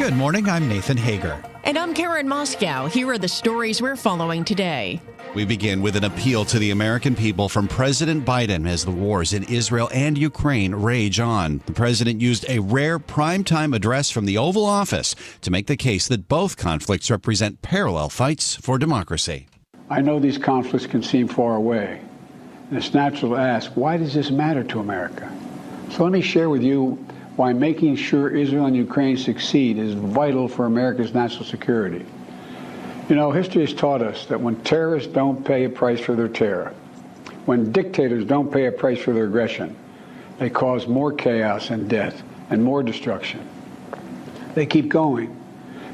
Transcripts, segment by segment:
Good morning, I'm Nathan Hager. And I'm Karen Moscow. Here are the stories we're following today. We begin with an appeal to the American people from President Biden as the wars in Israel and Ukraine rage on. The president used a rare primetime address from the Oval Office to make the case that both conflicts represent parallel fights for democracy. I know these conflicts can seem far away, and it's natural to ask, why does this matter to America? So let me share with you why making sure Israel and Ukraine succeed is vital for America's national security. You know, history has taught us that when terrorists don't pay a price for their terror, when dictators don't pay a price for their aggression, they cause more chaos and death and more destruction. They keep going,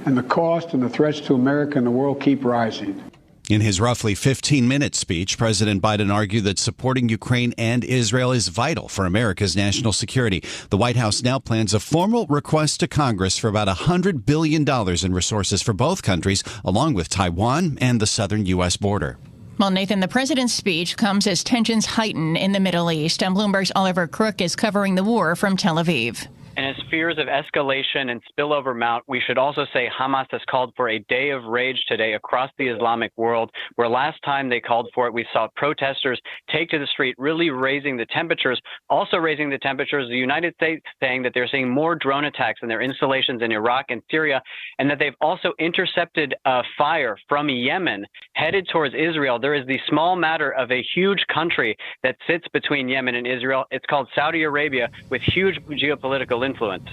and the cost and the threats to America and the world keep rising. In his roughly 15-minute speech, President Biden argued that supporting Ukraine and Israel is vital for America's national security. The White House now plans a formal request to Congress for about $100 billion in resources for both countries, along with Taiwan and the southern U.S. border. Well, Nathan, the president's speech comes as tensions heighten in the Middle East, and Bloomberg's Oliver Crook is covering the war from Tel Aviv. And as fears of escalation and spillover mount, we should also say Hamas has called for a day of rage today across the Islamic world, where last time they called for it, we saw protesters take to the street, really raising the temperatures. Also raising the temperatures, the United States saying that they're seeing more drone attacks in their installations in Iraq and Syria, and that they've also intercepted fire from Yemen headed towards Israel. There is the small matter of a huge country that sits between Yemen and Israel. It's called Saudi Arabia, with huge geopolitical influence.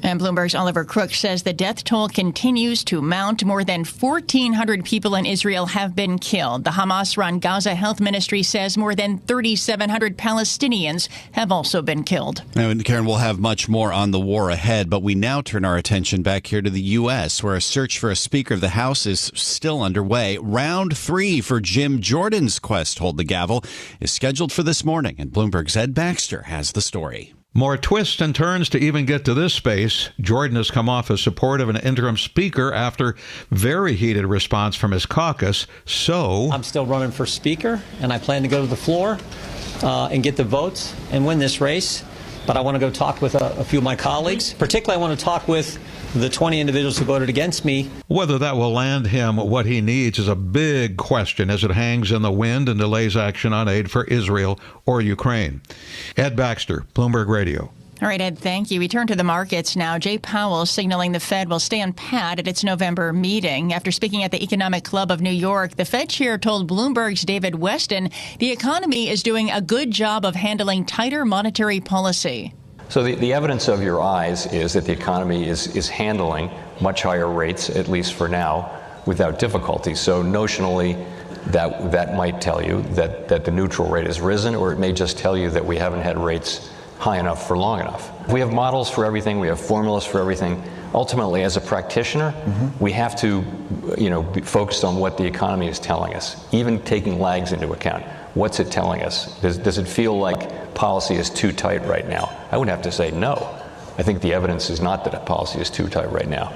And Bloomberg's Oliver Crook says the death toll continues to mount. More than 1,400 people in Israel have been killed. The Hamas-run Gaza Health Ministry says more than 3,700 Palestinians have also been killed. And Karen, we'll have much more on the war ahead, but we now turn our attention back here to the U.S., where a search for a Speaker of the House is still underway. Round 3 for Jim Jordan's quest to hold the gavel is scheduled for this morning, and Bloomberg's Ed Baxter has the story. More twists and turns to even get to this space. Jordan has come off as supportive of an interim speaker after very heated response from his caucus. So I'm still running for speaker, and I plan to go to the floor and get the votes and win this race. But I want to go talk with a few of my colleagues. Particularly, I want to talk with the 20 individuals who voted against me. Whether that will land him what he needs is a big question as it hangs in the wind and delays action on aid for Israel or Ukraine. Ed Baxter, Bloomberg Radio. All right, Ed, thank you. We turn to the markets now. Jay Powell signaling the Fed will stand pat at its November meeting. After speaking at the Economic Club of New York, the Fed chair told Bloomberg's David Weston the economy is doing a good job of handling tighter monetary policy. So the evidence of your eyes is that the economy is handling much higher rates, at least for now, without difficulty. So notionally, that might tell you that the neutral rate has risen, or it may just tell you that we haven't had rates high enough for long enough. We have models for everything. We have formulas for everything. Ultimately, as a practitioner, we have to, be focused on what the economy is telling us, even taking lags into account. What's it telling us? Does it feel like policy is too tight right now? I would have to say no. I think the evidence is not that policy is too tight right now.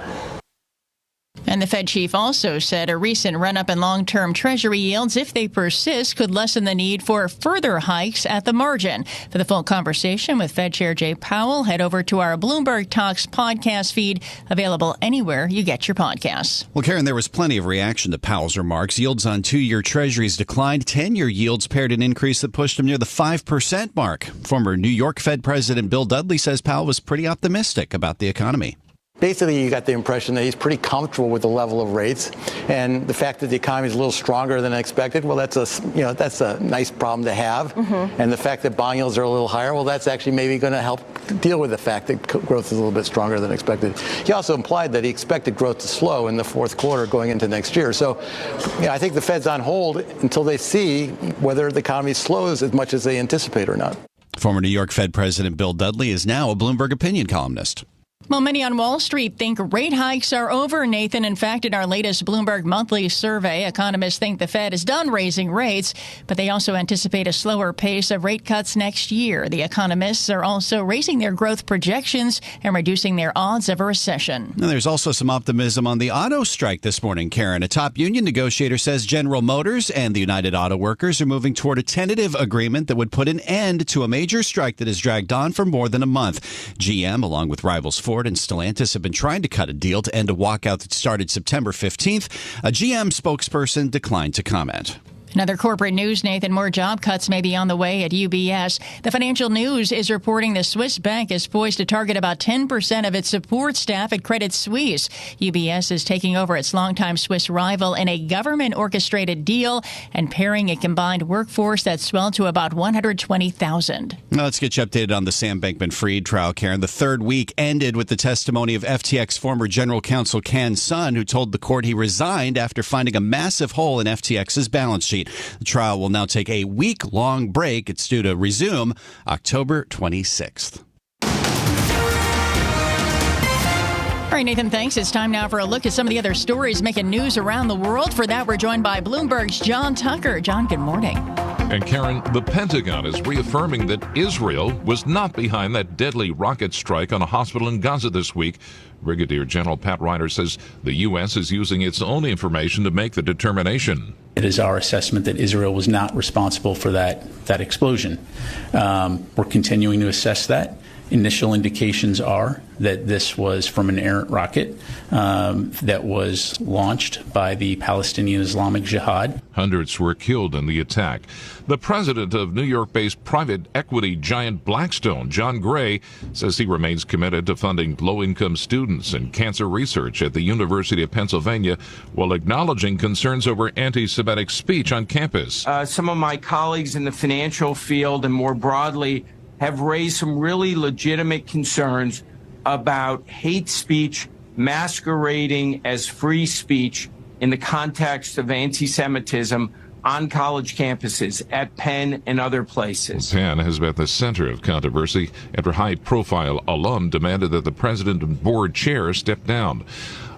And the Fed chief also said a recent run-up in long-term Treasury yields, if they persist, could lessen the need for further hikes at the margin. For the full conversation with Fed Chair Jay Powell, head over to our Bloomberg Talks podcast feed, available anywhere you get your podcasts. Well, Karen, there was plenty of reaction to Powell's remarks. Yields on 2-year Treasuries declined. 10-year yields paired an increase that pushed them near the 5% mark. Former New York Fed President Bill Dudley says Powell was pretty optimistic about the economy. Basically, you got the impression that he's pretty comfortable with the level of rates, and the fact that the economy is a little stronger than expected. Well, that's a nice problem to have. And the fact that bond yields are a little higher, well, that's actually maybe going to help deal with the fact that growth is a little bit stronger than expected. He also implied that he expected growth to slow in the fourth quarter going into next year. So, I think the Fed's on hold until they see whether the economy slows as much as they anticipate or not. Former New York Fed President Bill Dudley is now a Bloomberg opinion columnist. Well, many on Wall Street think rate hikes are over, Nathan. In fact, in our latest Bloomberg monthly survey, economists think the Fed is done raising rates, but they also anticipate a slower pace of rate cuts next year. The economists are also raising their growth projections and reducing their odds of a recession. Now, there's also some optimism on the auto strike this morning, Karen. A top union negotiator says General Motors and the United Auto Workers are moving toward a tentative agreement that would put an end to a major strike that has dragged on for more than a month. GM, along with rivals Ford Ford and Stellantis have been trying to cut a deal to end a walkout that started September 15th. A GM spokesperson declined to comment. Another corporate news, Nathan. More job cuts may be on the way at UBS. The Financial News is reporting the Swiss bank is poised to target about 10% of its support staff at Credit Suisse. UBS is taking over its longtime Swiss rival in a government-orchestrated deal and pairing a combined workforce that swelled to about 120,000. Now let's get you updated on the Sam Bankman-Fried trial, Karen. The third week ended with the testimony of FTX former general counsel Can Sun, who told the court he resigned after finding a massive hole in FTX's balance sheet. The trial will now take a week-long break. It's due to resume October 26th. All right, Nathan, thanks. It's time now for a look at some of the other stories making news around the world. For that, we're joined by Bloomberg's John Tucker. John, good morning. And Karen, the Pentagon is reaffirming that Israel was not behind that deadly rocket strike on a hospital in Gaza this week. Brigadier General Pat Ryder says the U.S. is using its own information to make the determination. It is our assessment that Israel was not responsible for that explosion. We're continuing to assess that. Initial indications are that this was from an errant rocket that was launched by the Palestinian Islamic Jihad. Hundreds were killed in the attack. The president of New York-based private equity giant Blackstone, John Gray, says he remains committed to funding low-income students and cancer research at the University of Pennsylvania while acknowledging concerns over anti-Semitic speech on campus. Some of my colleagues in the financial field and more broadly have raised some really legitimate concerns about hate speech masquerading as free speech in the context of anti-Semitism on college campuses at Penn and other places. Penn has been the center of controversy after high-profile alum demanded that the president and board chair step down.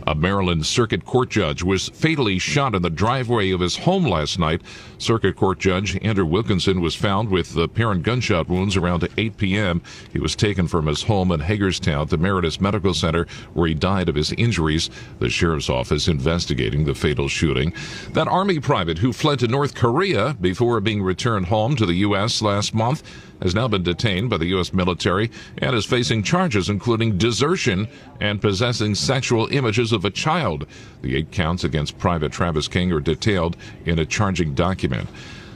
A Maryland Circuit Court judge was fatally shot in the driveway of his home last night. Circuit Court Judge Andrew Wilkinson was found with apparent gunshot wounds around 8 p.m. He was taken from his home in Hagerstown to Meritus Medical Center, where he died of his injuries. The sheriff's office investigating the fatal shooting. That Army private who fled to North Korea before being returned home to the U.S. last month has now been detained by the U.S. military and is facing charges including desertion and possessing sexual images of a child. The 8 counts against Private Travis King are detailed in a charging document.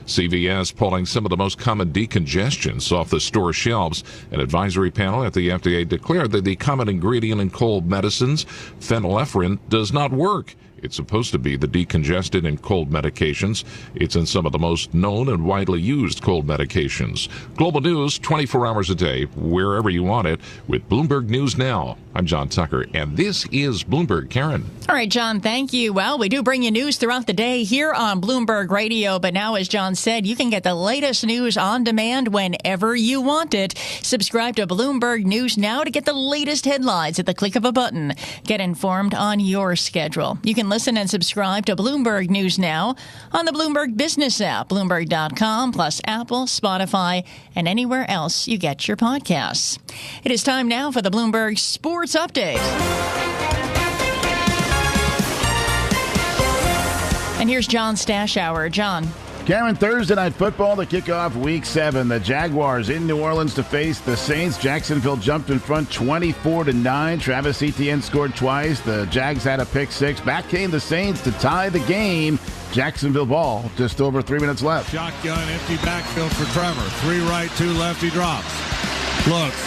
CVS pulling some of the most common decongestants off the store shelves. An advisory panel at the FDA declared that the common ingredient in cold medicines, phenylephrine, does not work. It's supposed to be the decongestant in cold medications. It's in some of the most known and widely used cold medications. Global news 24 hours a day, wherever you want it, with Bloomberg News Now. I'm John Tucker, and this is Bloomberg. Karen. All right, John, thank you. Well, we do bring you news throughout the day here on Bloomberg Radio, but now, as John said, you can get the latest news on demand whenever you want it. Subscribe to Bloomberg News Now to get the latest headlines at the click of a button. Get informed on your schedule. You can listen and subscribe to Bloomberg News Now on the Bloomberg Business app, Bloomberg.com, plus Apple, Spotify, and anywhere else you get your podcasts. It is time now for the Bloomberg Sports Update. And here's John Stashower. John. Karen, Thursday Night Football to kick off Week 7. The Jaguars in New Orleans to face the Saints. Jacksonville jumped in front 24-9. Travis Etienne scored twice. The Jags had a pick six. Back came the Saints to tie the game. Jacksonville ball. Just over 3 minutes left. Shotgun, empty backfield for Trevor. 3 right, 2 left. He drops. Looks.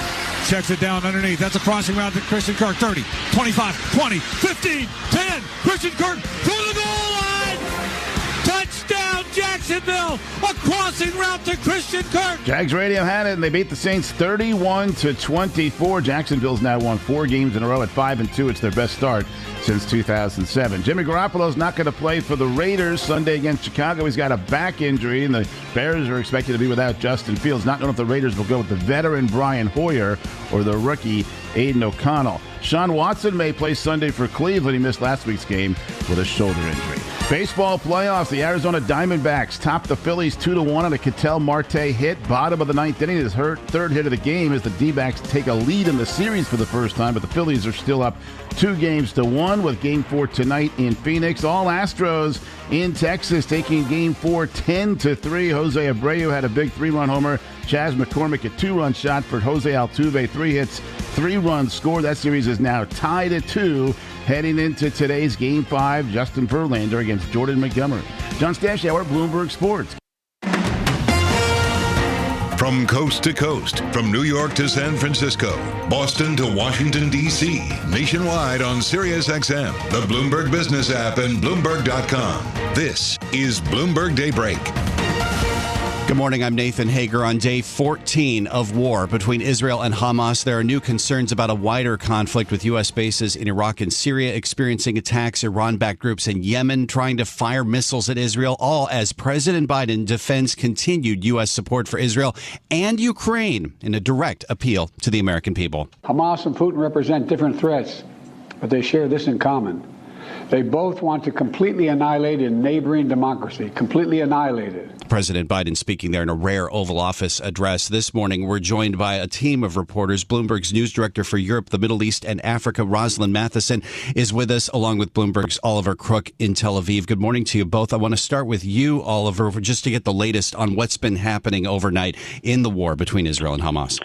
Checks it down underneath. That's a crossing route to Christian Kirk. 30, 25, 20, 15, 10. Christian Kirk through the goal line. Touchdown, Jacksonville! A crossing route to Christian Kirk. Jags Radio had it, and they beat the Saints 31-24. Jacksonville's now won 4 games in a row at 5-2. It's their best start since 2007. Jimmy Garoppolo's not going to play for the Raiders Sunday against Chicago. He's got a back injury, and the Bears are expected to be without Justin Fields. Not knowing if the Raiders will go with the veteran Brian Hoyer or the rookie Aiden O'Connell. Sean Watson may play Sunday for Cleveland. He missed last week's game with a shoulder injury. Baseball playoffs, the Arizona Diamondbacks topped the Phillies 2-1 on a Ketel Marte hit. Bottom of the 9th inning, his third hit of the game as the D-backs take a lead in the series for the first time, but the Phillies are still up 2-1 with Game 4 tonight in Phoenix. All Astros in Texas taking Game 4 10-3. Jose Abreu had a big 3-run homer. Chas McCormick a 2-run shot for Jose Altuve. 3 hits 3-run score. That series is now tied at 2. Heading into today's Game 5, Justin Verlander against Jordan Montgomery. John Stashower, Bloomberg Sports. From coast to coast, from New York to San Francisco, Boston to Washington, D.C., nationwide on SiriusXM, the Bloomberg Business app, and Bloomberg.com. This is Bloomberg Daybreak. Good morning. I'm Nathan Hager. On day 14 of war between Israel and Hamas, there are new concerns about a wider conflict with U.S. bases in Iraq and Syria experiencing attacks, Iran-backed groups in Yemen trying to fire missiles at Israel, all as President Biden defends continued U.S. support for Israel and Ukraine in a direct appeal to the American people. Hamas and Putin represent different threats, but they share this in common. They both want to completely annihilate a neighboring democracy, completely annihilate it. President Biden speaking there in a rare Oval Office address. This morning, we're joined by a team of reporters. Bloomberg's news director for Europe, the Middle East, and Africa, Rosalind Matheson, is with us, along with Bloomberg's Oliver Crook in Tel Aviv. Good morning to you both. I want to start with you, Oliver, just to get the latest on what's been happening overnight in the war between Israel and Hamas.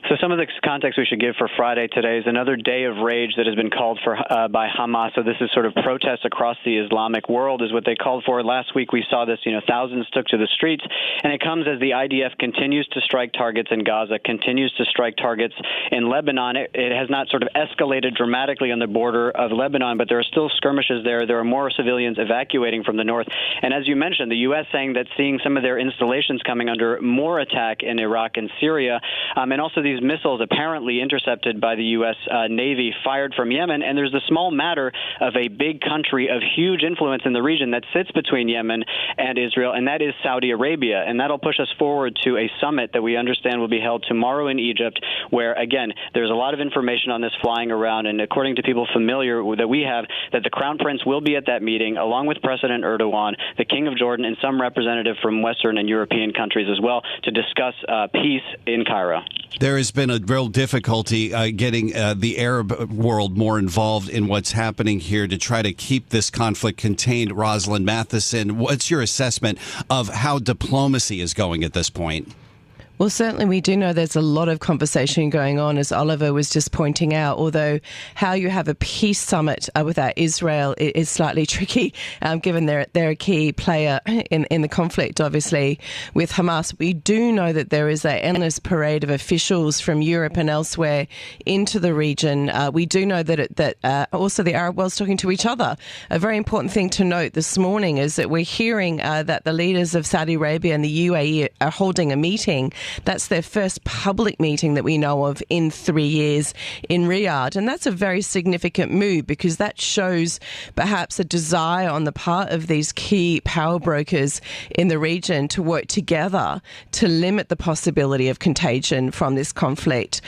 So some of the context we should give for Friday today is another day of rage that has been called for by Hamas. So this is sort of protests across the Islamic world is what they called for. Last week we saw this, thousands took to the streets, and it comes as the IDF continues to strike targets in Gaza, continues to strike targets in Lebanon. It has not sort of escalated dramatically on the border of Lebanon, but there are still skirmishes there. There are more civilians evacuating from the north. And as you mentioned, the U.S. saying that seeing some of their installations coming under more attack in Iraq and Syria, and also these missiles apparently intercepted by the U.S. Navy fired from Yemen. And there's the small matter of a big country of huge influence in the region that sits between Yemen and Israel, and that is Saudi Arabia. And that'll push us forward to a summit that we understand will be held tomorrow in Egypt, where, again, there's a lot of information on this flying around. And according to people familiar that we have, that the Crown Prince will be at that meeting, along with President Erdogan, the King of Jordan, and some representative from Western and European countries as well, to discuss peace in Cairo. There has been a real difficulty getting the Arab world more involved in what's happening here to try to keep this conflict contained. Rosalind Matheson, what's your assessment of how diplomacy is going at this point? Well, certainly we do know there's a lot of conversation going on, as Oliver was just pointing out, although how you have a peace summit without Israel is slightly tricky, given they're a key player in the conflict, obviously, with Hamas. We do know that there is an endless parade of officials from Europe and elsewhere into the region. We do know that also the Arab world's talking to each other. A very important thing to note this morning is that we're hearing that the leaders of Saudi Arabia and the UAE are holding a meeting. That's their first public meeting that we know of in 3 years in Riyadh. And that's a very significant move because that shows perhaps a desire on the part of these key power brokers in the region to work together to limit the possibility of contagion from this conflict.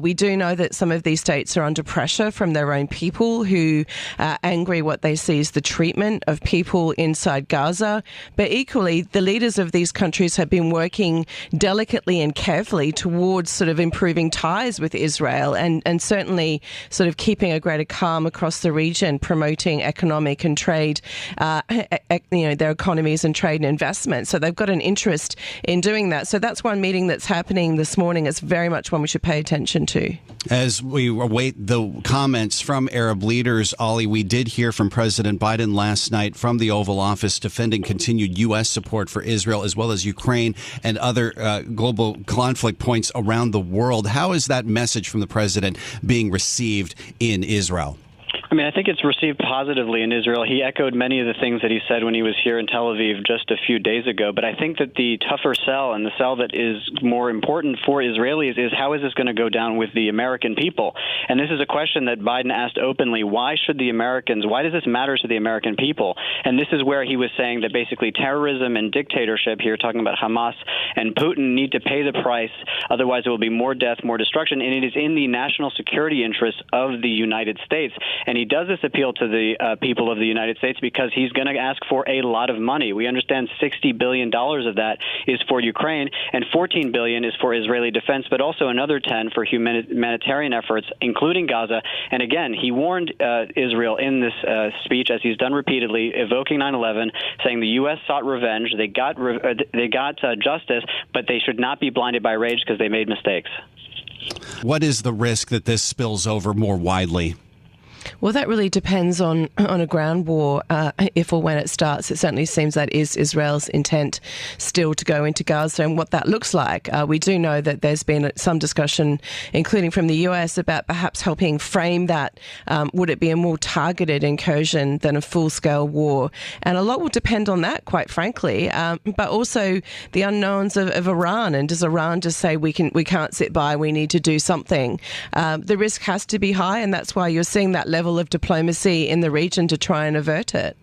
We do know that some of these states are under pressure from their own people who are angry what they see as the treatment of people inside Gaza. But equally, the leaders of these countries have been working delicately and carefully towards sort of improving ties with Israel and certainly sort of keeping a greater calm across the region, promoting economic and trade, their economies and trade and investment. So they've got an interest in doing that. So that's one meeting that's happening this morning. It's very much one we should pay attention to. As we await the comments from Arab leaders, Ollie, we did hear from President Biden last night from the Oval Office defending continued U.S. support for Israel as well as Ukraine and other global conflict points around the world. How is that message from the president being received in Israel? I mean, I think it's received positively in Israel. He echoed many of the things that he said when he was here in Tel Aviv just a few days ago. But I think that the tougher sell and the sell that is more important for Israelis is how is this going to go down with the American people? And this is a question that Biden asked openly. Why does this matter to the American people? And this is where he was saying that basically terrorism and dictatorship here, talking about Hamas and Putin, need to pay the price. Otherwise, it will be more death, more destruction. And it is in the national security interests of the United States. And he does this appeal to the people of the United States because he's going to ask for a lot of money. We understand $60 billion of that is for Ukraine and $14 billion is for Israeli defense, but also another 10 for humanitarian efforts, including Gaza. And again, he warned Israel in this speech, as he's done repeatedly, evoking 9/11, saying the U.S. sought revenge. They got justice, but they should not be blinded by rage because they made mistakes. What is the risk that this spills over more widely? Well, that really depends on a ground war, if or when it starts. It certainly seems that is Israel's intent still to go into Gaza and what that looks like. We do know that there's been some discussion, including from the US, about perhaps helping frame that. Would it be a more targeted incursion than a full-scale war? And a lot will depend on that, quite frankly, but also the unknowns of Iran. And does Iran just say we can't sit by, we need to do something? The risk has to be high, and that's why you're seeing that level of diplomacy in the region to try and avert it.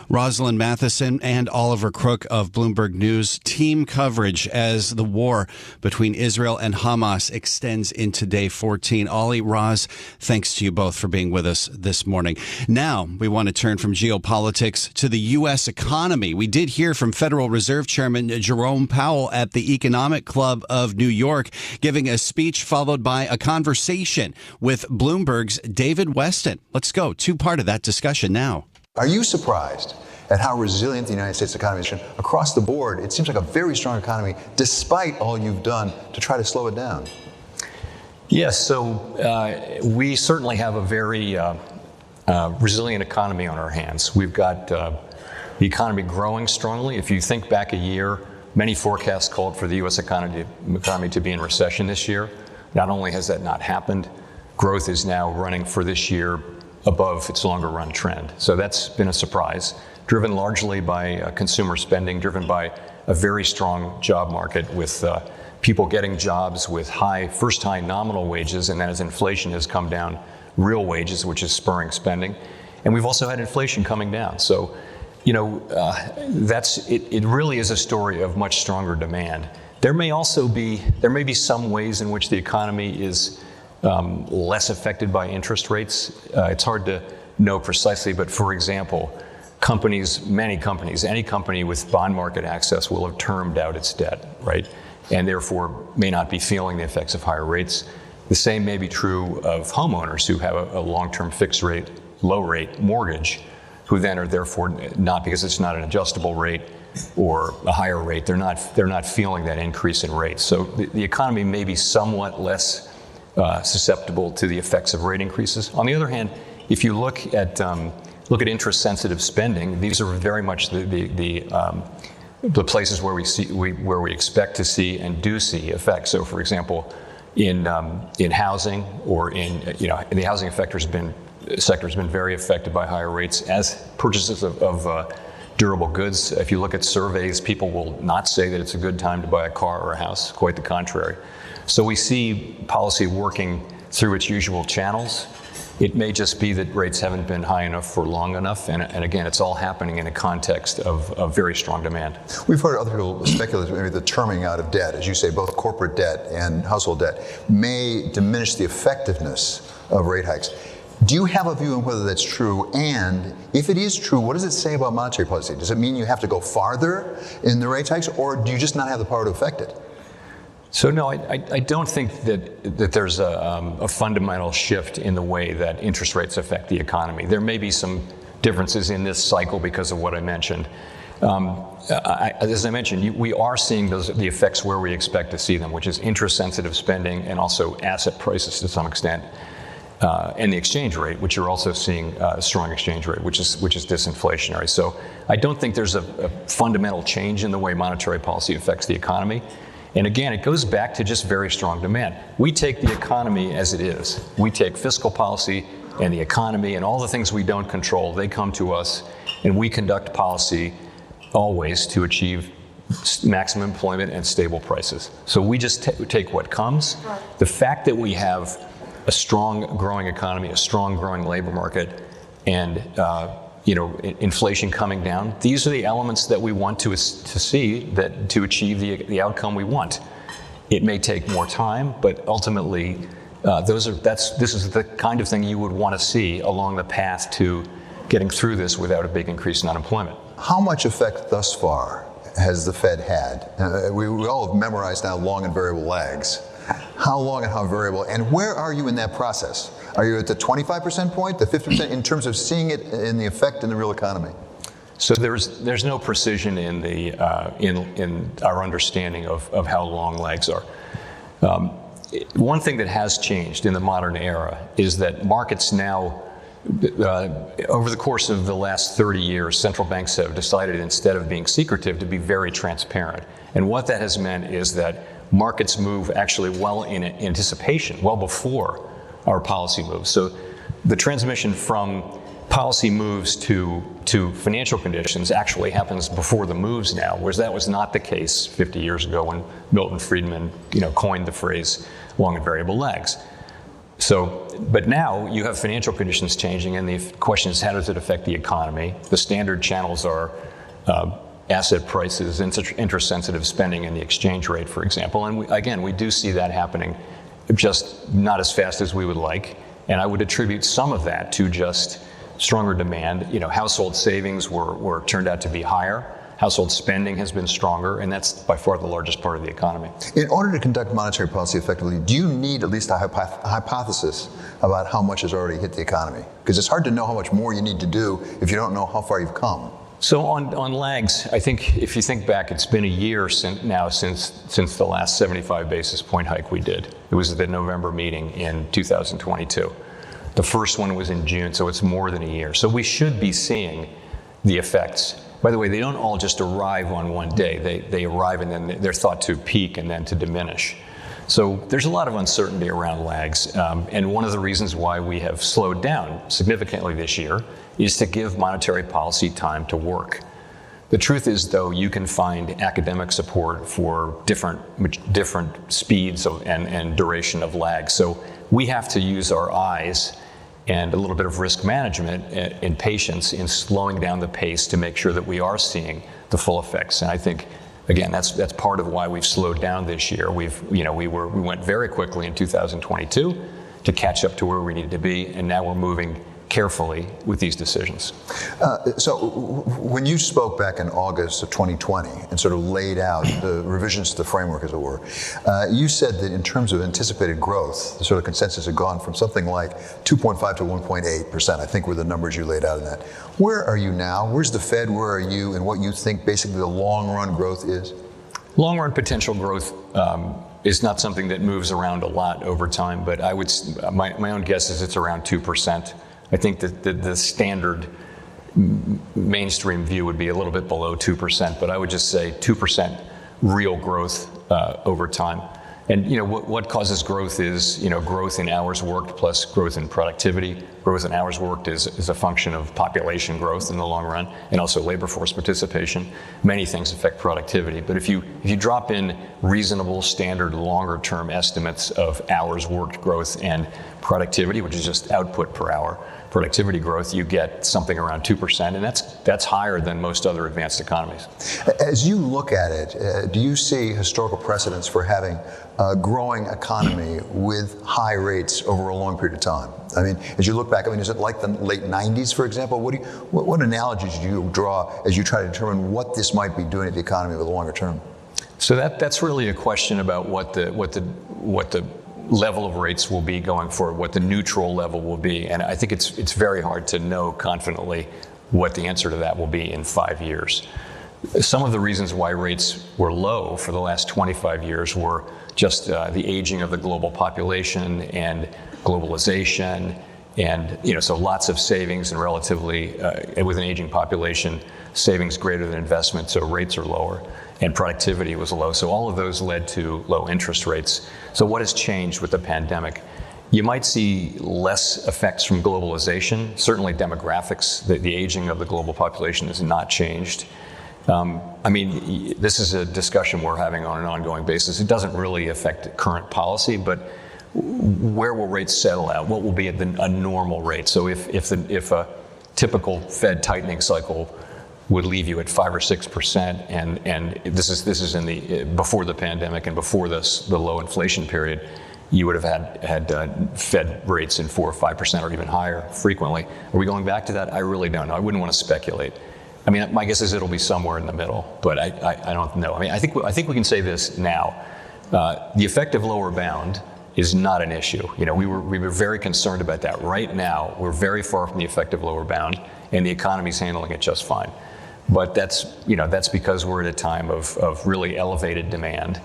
Rosalind Matheson and Oliver Crook of Bloomberg News, team coverage as the war between Israel and Hamas extends into day 14. Ollie, Roz, thanks to you both for being with us this morning. Now, we want to turn from geopolitics to the U.S. economy. We did hear from Federal Reserve Chairman Jerome Powell at the Economic Club of New York, giving a speech followed by a conversation with Bloomberg's David Weston. Let's go. Two-part of that discussion now. Are you surprised at how resilient the United States economy is? Across the board, it seems like a very strong economy, despite all you've done to try to slow it down. Yes, so we certainly have a very resilient economy on our hands. We've got the economy growing strongly. If you think back a year, many forecasts called for the U.S. economy to be in recession this year. Not only has that not happened, growth is now running for this year above its longer run trend. So that's been a surprise, driven largely by consumer spending, driven by a very strong job market with people getting jobs with first high nominal wages, and then as inflation has come down, real wages, which is spurring spending. And we've also had inflation coming down. So, it really is a story of much stronger demand. There may be some ways in which the economy is less affected by interest rates. It's hard to know precisely, but for example, any company with bond market access will have termed out its debt, right? And therefore may not be feeling the effects of higher rates. The same may be true of homeowners who have a long-term fixed rate, low rate mortgage, who then are therefore not, because it's not an adjustable rate or a higher rate, they're not feeling that increase in rates. So the economy may be somewhat less susceptible to the effects of rate increases. On the other hand, if you look at interest-sensitive spending, these are very much the places where we expect to see and do see effects. So, for example, in housing or the housing sector has been very affected by higher rates as purchases of durable goods. If you look at surveys, people will not say that it's a good time to buy a car or a house. Quite the contrary. So we see policy working through its usual channels. It may just be that rates haven't been high enough for long enough. And again, it's all happening in a context of very strong demand. We've heard other people speculate that maybe the terming out of debt, as you say, both corporate debt and household debt, may diminish the effectiveness of rate hikes. Do you have a view on whether that's true? And if it is true, what does it say about monetary policy? Does it mean you have to go farther in the rate hikes, or do you just not have the power to affect it? So no, I don't think that there's a fundamental shift in the way that interest rates affect the economy. There may be some differences in this cycle because of what I mentioned. As I mentioned, we are seeing the effects where we expect to see them, which is interest-sensitive spending and also asset prices to some extent, and the exchange rate, which you're also seeing a strong exchange rate, which is disinflationary. So I don't think there's a fundamental change in the way monetary policy affects the economy. And again, it goes back to just very strong demand. We take the economy as it is. We take fiscal policy and the economy and all the things we don't control, they come to us, and we conduct policy always to achieve maximum employment and stable prices. So we just take what comes. The fact that we have a strong growing economy, a strong growing labor market, and inflation coming down, these are the elements that we want to see that to achieve the outcome we want. It may take more time, but ultimately this is the kind of thing you would want to see along the path to getting through this without a big increase in unemployment. How much effect thus far has the Fed had? We all have memorized now long and variable lags. How long and how variable, and where are you in that process? Are you at the 25% point, the 50% in terms of seeing it in the effect in the real economy? So there's no precision in our understanding of how long lags are. one thing that has changed in the modern era is that markets now, over the course of the last 30 years, central banks have decided, instead of being secretive, to be very transparent. And what that has meant is that markets move actually well in anticipation, well before our policy moves. So the transmission from policy moves to financial conditions actually happens before the moves now, whereas that was not the case 50 years ago when Milton Friedman, coined the phrase long and variable lags. So, but now you have financial conditions changing, and the question is, how does it affect the economy? The standard channels are asset prices, interest-sensitive spending, and the exchange rate, for example. And we do see that happening, just not as fast as we would like. And I would attribute some of that to just stronger demand. Household savings were turned out to be higher. Household spending has been stronger, and that's by far the largest part of the economy. In order to conduct monetary policy effectively, do you need at least a hypothesis about how much has already hit the economy? Because it's hard to know how much more you need to do if you don't know how far you've come. So on lags, I think if you think back, it's been a year since the last 75 basis point hike we did. It was the November meeting in 2022. The first one was in June, so it's more than a year. So we should be seeing the effects. By the way, they don't all just arrive on one day. They arrive and then they're thought to peak and then to diminish. So there's a lot of uncertainty around lags. And one of the reasons why we have slowed down significantly this year is to give monetary policy time to work. The truth is, though, you can find academic support for different speeds and duration of lag. So we have to use our eyes and a little bit of risk management and patience in slowing down the pace to make sure that we are seeing the full effects. And I think, again, that's part of why we've slowed down this year. We went very quickly in 2022 to catch up to where we needed to be, and now we're moving carefully with these decisions. So when you spoke back in August of 2020 and sort of laid out the revisions to the framework, as it were, you said that in terms of anticipated growth, the sort of consensus had gone from something like 2.5 to 1.8%, I think were the numbers you laid out in that. Where are you now? Where's the Fed? Where are you? And what you think basically the long-run growth is? Long-run potential growth is not something that moves around a lot over time, but my own guess is it's around 2%. I think that the standard mainstream view would be a little bit below 2%, but I would just say 2% real growth over time. And what causes growth is growth in hours worked plus growth in productivity. Growth in hours worked is a function of population growth in the long run, and also labor force participation. Many things affect productivity, but if you drop in reasonable, standard, longer term estimates of hours worked growth and productivity, which is just output per hour, productivity growth, you get something around 2%, and that's higher than most other advanced economies. As you look at it, do you see historical precedents for having a growing economy with high rates over a long period of time? I mean, as you look back, is it like the late 90s, for example? What analogies do you draw as you try to determine what this might be doing to the economy over the longer term? So that's really a question about what the level of rates will be going forward, what the neutral level will be. And I think it's very hard to know confidently what the answer to that will be in 5 years. Some of the reasons why rates were low for the last 25 years were just the aging of the global population and globalization, and so lots of savings and relatively, with an aging population, savings greater than investment, so rates are lower, and productivity was low. So all of those led to low interest rates. So what has changed with the pandemic? You might see less effects from globalization. Certainly demographics, the aging of the global population has not changed. This is a discussion we're having on an ongoing basis. It doesn't really affect current policy, but where will rates settle out? What will be a normal rate? So if a typical Fed tightening cycle would leave you at 5 or 6%, and this is in the before the pandemic and before the low inflation period, you would have had Fed rates in 4 or 5% or even higher frequently. Are we going back to that? I really don't know. I wouldn't want to speculate. My guess is it'll be somewhere in the middle, but I don't know. I think we can say this now. The effective lower bound is not an issue. We were very concerned about that. Right now, we're very far from the effective lower bound, and the economy's handling it just fine. But that's because we're at a time of really elevated demand.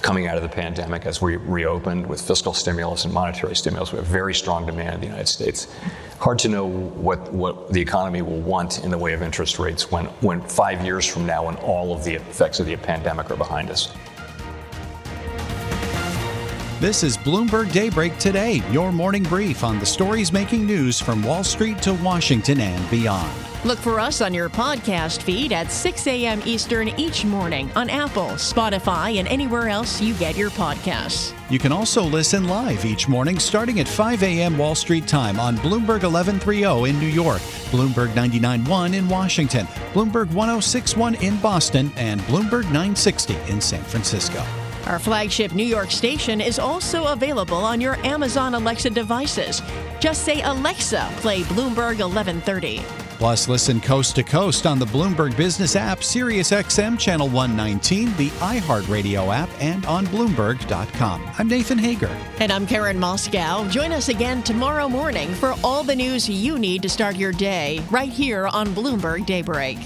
coming out of the pandemic as we reopened with fiscal stimulus and monetary stimulus. We have very strong demand in the United States. Hard to know what the economy will want in the way of interest rates when 5 years from now, when all of the effects of the pandemic are behind us. This is Bloomberg Daybreak Today, your morning brief on the stories making news from Wall Street to Washington and beyond. Look for us on your podcast feed at 6 a.m. Eastern each morning on Apple, Spotify, and anywhere else you get your podcasts. You can also listen live each morning starting at 5 a.m. Wall Street time on Bloomberg 1130 in New York, Bloomberg 99.1 in Washington, Bloomberg 106.1 in Boston, and Bloomberg 960 in San Francisco. Our flagship New York station is also available on your Amazon Alexa devices. Just say, Alexa, play Bloomberg 1130. Plus, listen coast to coast on the Bloomberg Business app, Sirius XM Channel 119, the iHeartRadio app, and on Bloomberg.com. I'm Nathan Hager. And I'm Karen Moscow. Join us again tomorrow morning for all the news you need to start your day right here on Bloomberg Daybreak.